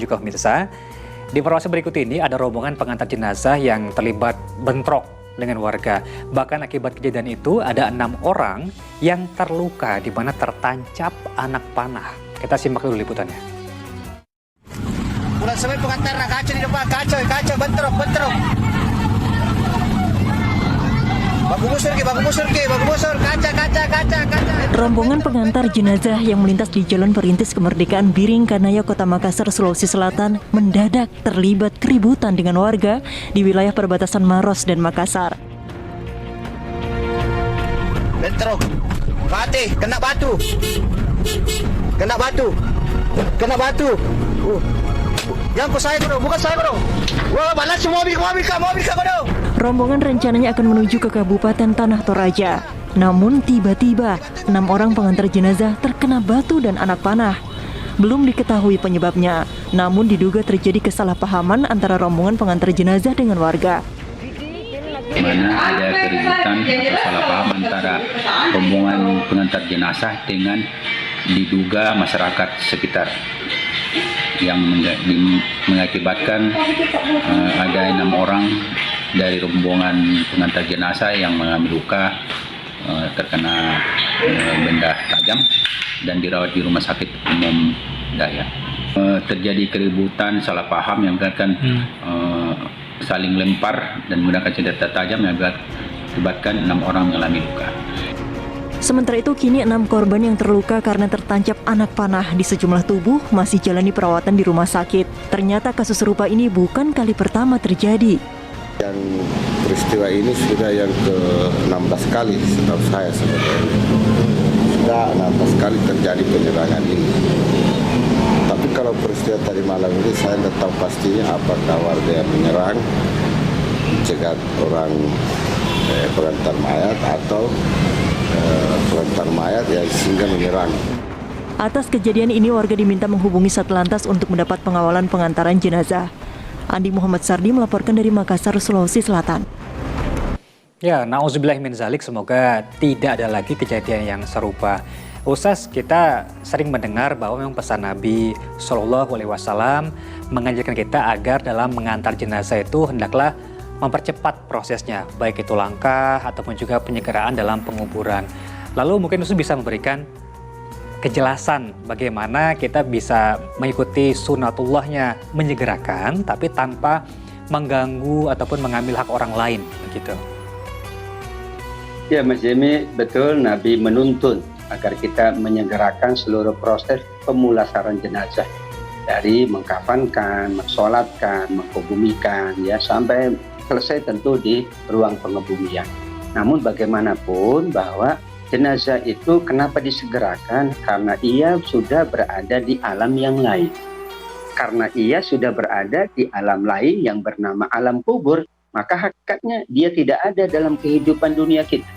juga pemirsa. Di informasi berikut ini ada rombongan pengantar jenazah yang terlibat bentrok dengan warga. Bahkan akibat kejadian itu ada 6 orang yang terluka di mana tertancap anak panah. Kita simak dulu liputannya. Bulan sampai pengantar kaca di depan, kaca bentrok. Bagu busur, kaca. Rombongan pengantar jenazah yang melintas di Jalan Perintis Kemerdekaan Biring Kanaya, Kota Makassar, Sulawesi Selatan mendadak terlibat keributan dengan warga di wilayah perbatasan Maros dan Makassar. Bentrok, mati, kena batu. Yang ku saya bro, bukan saya bro. Wah, balas semua mobil ka bro. Rombongan rencananya akan menuju ke Kabupaten Tanah Toraja. Namun tiba-tiba 6 orang pengantar jenazah terkena batu dan anak panah. Belum diketahui penyebabnya, namun diduga terjadi kesalahpahaman antara rombongan pengantar jenazah dengan warga. Di mana ada keributan atau salah paham antara rombongan pengantar jenazah dengan diduga masyarakat sekitar yang mengakibatkan ada 6 orang dari rombongan pengantar jenazah yang mengalami luka, terkena benda tajam dan dirawat di Rumah Sakit Umum Dayak. Terjadi keributan salah paham yang akan saling lempar dan menggunakan senjata tajam yang mengakibatkan 6 orang mengalami luka. Sementara itu kini 6 korban yang terluka karena tertancap anak panah di sejumlah tubuh masih jalani perawatan di rumah sakit. Ternyata kasus serupa ini bukan kali pertama terjadi. Yang peristiwa ini sudah yang ke-16 kali setahu saya sebenarnya. Sudah 16 kali terjadi penyerangan ini. Tapi kalau peristiwa tadi malam ini saya tidak tahu pastinya apakah warga yang menyerang cegat orang pengantar mayat atau pengantar mayat yang sehingga menyerang. Atas kejadian ini warga diminta menghubungi Satlantas untuk mendapat pengawalan pengantaran jenazah. Andi Muhammad Sardi melaporkan dari Makassar, Sulawesi Selatan. Ya, na'udzubillah min zalik, semoga tidak ada lagi kejadian yang serupa. Ustaz, kita sering mendengar bahwa memang pesan Nabi Shallallahu Alaihi Wasallam mengajarkan kita agar dalam mengantar jenazah itu hendaklah mempercepat prosesnya, baik itu langkah ataupun juga penyegeraan dalam penguburan. Lalu mungkin Ustaz bisa memberikan kejelasan bagaimana kita bisa mengikuti sunatullahnya menyegerakan tapi tanpa mengganggu ataupun mengambil hak orang lain begitu. Ya Mas Jemi, betul Nabi menuntun agar kita menyegerakan seluruh proses pemulasaran jenazah dari mengkafankan, mensolatkan, mengkebumikan ya sampai selesai tentu di ruang pengebumian. Namun bagaimanapun bahwa jenazah itu kenapa disegerakan? Karena ia sudah berada di alam yang lain. Karena ia sudah berada di alam lain yang bernama alam kubur, maka hakikatnya dia tidak ada dalam kehidupan dunia kita.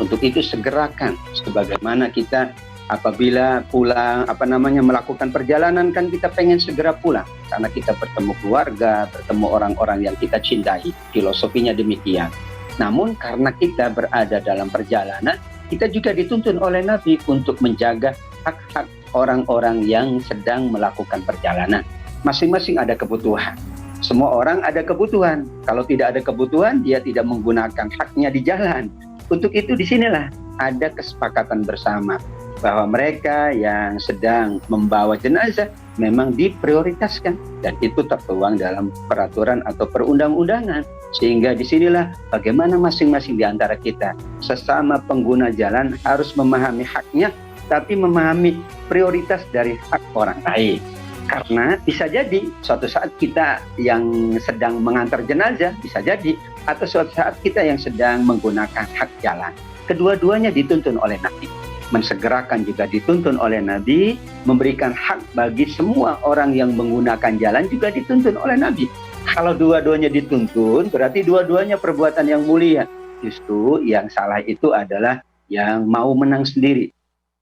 Untuk itu segerakan, sebagaimana kita apabila pulang, melakukan perjalanan kan kita pengen segera pulang. Karena kita bertemu keluarga, bertemu orang-orang yang kita cintai. Filosofinya demikian. Namun karena kita berada dalam perjalanan, kita juga dituntun oleh Nabi untuk menjaga hak-hak orang-orang yang sedang melakukan perjalanan. Masing-masing ada kebutuhan. Semua orang ada kebutuhan. Kalau tidak ada kebutuhan, dia tidak menggunakan haknya di jalan. Untuk itu disinilah ada kesepakatan bersama bahwa mereka yang sedang membawa jenazah memang diprioritaskan dan itu tertuang dalam peraturan atau perundang-undangan. Sehingga disinilah bagaimana masing-masing di antara kita sesama pengguna jalan harus memahami haknya tapi memahami prioritas dari hak orang lain. Karena bisa jadi suatu saat kita yang sedang mengantar jenazah bisa jadi atau suatu saat kita yang sedang menggunakan hak jalan. Kedua-duanya dituntun oleh Nabi. Mensegerakan juga dituntun oleh Nabi, memberikan hak bagi semua orang yang menggunakan jalan juga dituntun oleh Nabi. Kalau dua-duanya dituntun, berarti dua-duanya perbuatan yang mulia. Justru yang salah itu adalah yang mau menang sendiri.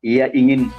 Ia ingin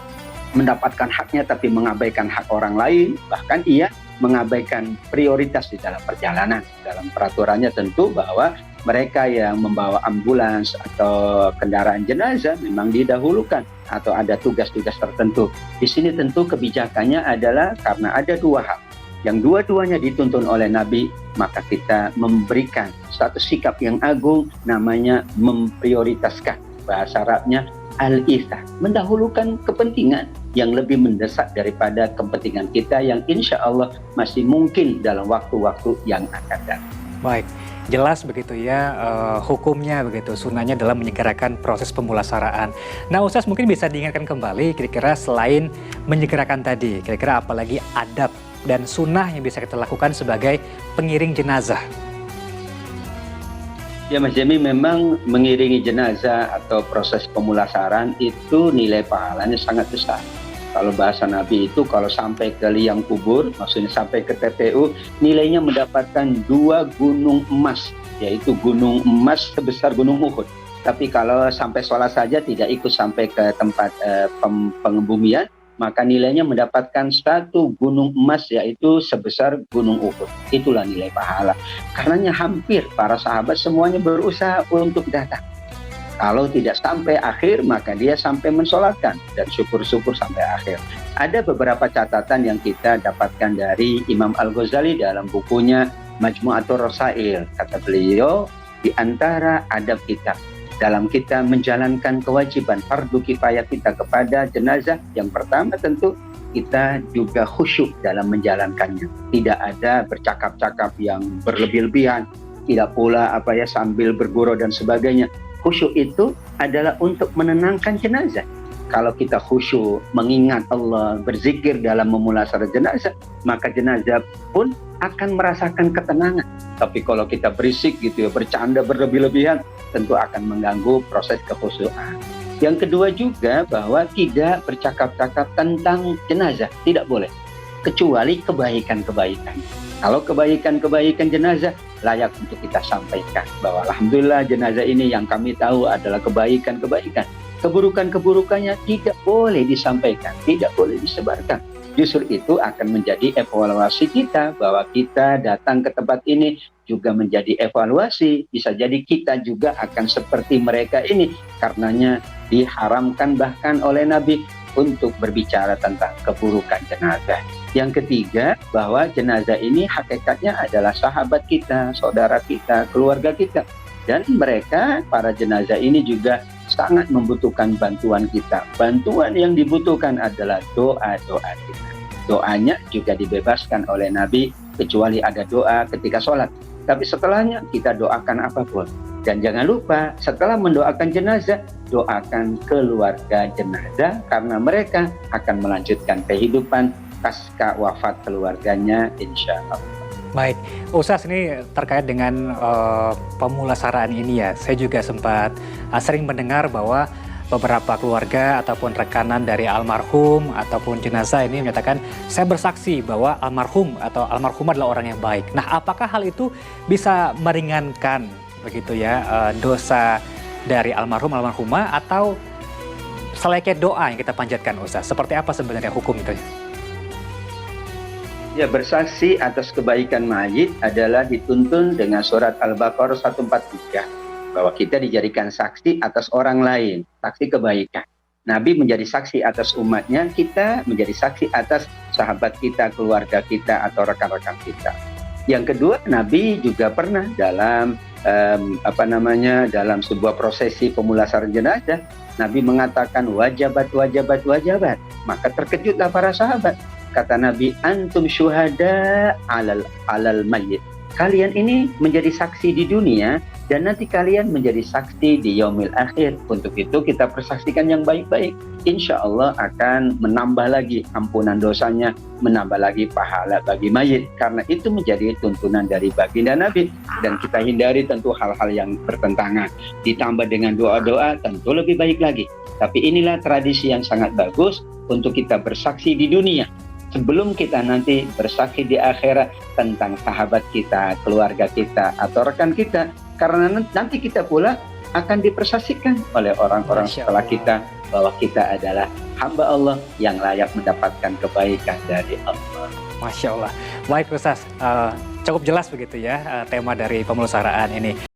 mendapatkan haknya tapi mengabaikan hak orang lain, bahkan ia mengabaikan prioritas di dalam perjalanan. Dalam peraturannya tentu bahwa mereka yang membawa ambulans atau kendaraan jenazah memang didahulukan atau ada tugas-tugas tertentu. Di sini tentu kebijakannya adalah karena ada dua hal. yang dua-duanya dituntun oleh Nabi, maka kita memberikan satu sikap yang agung, namanya memprioritaskan. Bahasa Arabnya al-ithar, mendahulukan kepentingan yang lebih mendesak daripada kepentingan kita yang insya Allah masih mungkin dalam waktu-waktu yang akan datang. Baik, jelas begitu ya hukumnya begitu, sunnahnya dalam menyegerakan proses pemulasaraan. Nah Ustaz, mungkin bisa diingatkan kembali kira-kira selain menyegerakan tadi, kira-kira apalagi adab dan sunnah yang bisa kita lakukan sebagai pengiring jenazah? Ya Mas Jemi, memang mengiringi jenazah atau proses pemulasaran itu nilai pahalanya sangat besar. Kalau bahasa Nabi itu kalau sampai ke liang kubur, maksudnya sampai ke TPU, nilainya mendapatkan 2 gunung emas, yaitu gunung emas sebesar gunung Uhud. Tapi kalau sampai sholat saja tidak ikut sampai ke tempat pengebumian, maka nilainya mendapatkan 1 gunung emas, yaitu sebesar gunung Uhud. Itulah nilai pahala. Karenanya hampir para sahabat semuanya berusaha untuk datang. Kalau tidak sampai akhir, maka dia sampai mensolatkan dan syukur-syukur sampai akhir. Ada beberapa catatan yang kita dapatkan dari Imam Al-Ghazali dalam bukunya Majmu'atur Rasail. Kata beliau, di antara adab kita dalam kita menjalankan kewajiban fardu kifayah kita kepada jenazah, yang pertama tentu kita juga khusyuk dalam menjalankannya. Tidak ada bercakap-cakap yang berlebih-lebihan, tidak pula sambil bergurau dan sebagainya. Khusyuk itu adalah untuk menenangkan jenazah. Kalau kita khusyuk, mengingat Allah, berzikir dalam memulasar jenazah, maka jenazah pun akan merasakan ketenangan. Tapi kalau kita berisik gitu ya, bercanda berlebih-lebihan, tentu akan mengganggu proses kekhusyukan. Yang kedua juga bahwa tidak bercakap-cakap tentang jenazah, tidak boleh. Kecuali kebaikan-kebaikan. Kalau kebaikan-kebaikan jenazah layak untuk kita sampaikan bahwa alhamdulillah jenazah ini yang kami tahu adalah kebaikan-kebaikan. Keburukan-keburukannya tidak boleh disampaikan, tidak boleh disebarkan. Justru itu akan menjadi evaluasi kita bahwa kita datang ke tempat ini juga menjadi evaluasi. Bisa jadi kita juga akan seperti mereka ini, karenanya diharamkan bahkan oleh Nabi untuk berbicara tentang keburukan jenazah. Yang ketiga, bahwa jenazah ini hakikatnya adalah sahabat kita, saudara kita, keluarga kita. Dan mereka, para jenazah ini juga sangat membutuhkan bantuan kita. Bantuan yang dibutuhkan adalah doa-doa kita. Doanya juga dibebaskan oleh Nabi, kecuali ada doa ketika sholat. Tapi setelahnya kita doakan apapun. Dan jangan lupa, setelah mendoakan jenazah, doakan keluarga jenazah, karena mereka akan melanjutkan kehidupan pasca wafat keluarganya, insya Allah. Baik, Ustaz, ini terkait dengan pemulasaraan ini ya, saya juga sempat sering mendengar bahwa beberapa keluarga ataupun rekanan dari almarhum ataupun jenazah ini menyatakan, saya bersaksi bahwa almarhum atau almarhumah adalah orang yang baik. Nah, apakah hal itu bisa meringankan begitu ya dosa dari almarhum almarhumah atau selayaknya doa yang kita panjatkan, Ustaz? Seperti apa sebenarnya hukum itu? Ya, bersaksi atas kebaikan mayit adalah dituntun dengan surat Al-Baqarah 143, bahwa kita dijadikan saksi atas orang lain, saksi kebaikan. Nabi menjadi saksi atas umatnya, kita menjadi saksi atas sahabat kita, keluarga kita, atau rekan-rekan kita. Yang kedua, Nabi juga pernah dalam dalam sebuah prosesi pemulasaran jenazah, Nabi mengatakan wajabat. Maka terkejutlah para sahabat. Kata Nabi, antum syuhada alal mayyit. Kalian ini menjadi saksi di dunia dan nanti kalian menjadi saksi di yaumil akhir. Untuk itu kita persaksikan yang baik-baik. Insya Allah akan menambah lagi ampunan dosanya, menambah lagi pahala bagi mayit. Karena itu menjadi tuntunan dari baginda Nabi. Dan kita hindari tentu hal-hal yang bertentangan. Ditambah dengan doa-doa tentu lebih baik lagi. Tapi inilah tradisi yang sangat bagus untuk kita bersaksi di dunia, sebelum kita nanti bersaksi di akhirat tentang sahabat kita, keluarga kita, atau rekan kita. Karena nanti kita pula akan dipersaksikan oleh orang-orang setelah kita bahwa kita adalah hamba Allah yang layak mendapatkan kebaikan dari Allah. Masya Allah. Baik Ustaz, cukup jelas begitu ya tema dari pemulasaraan ini.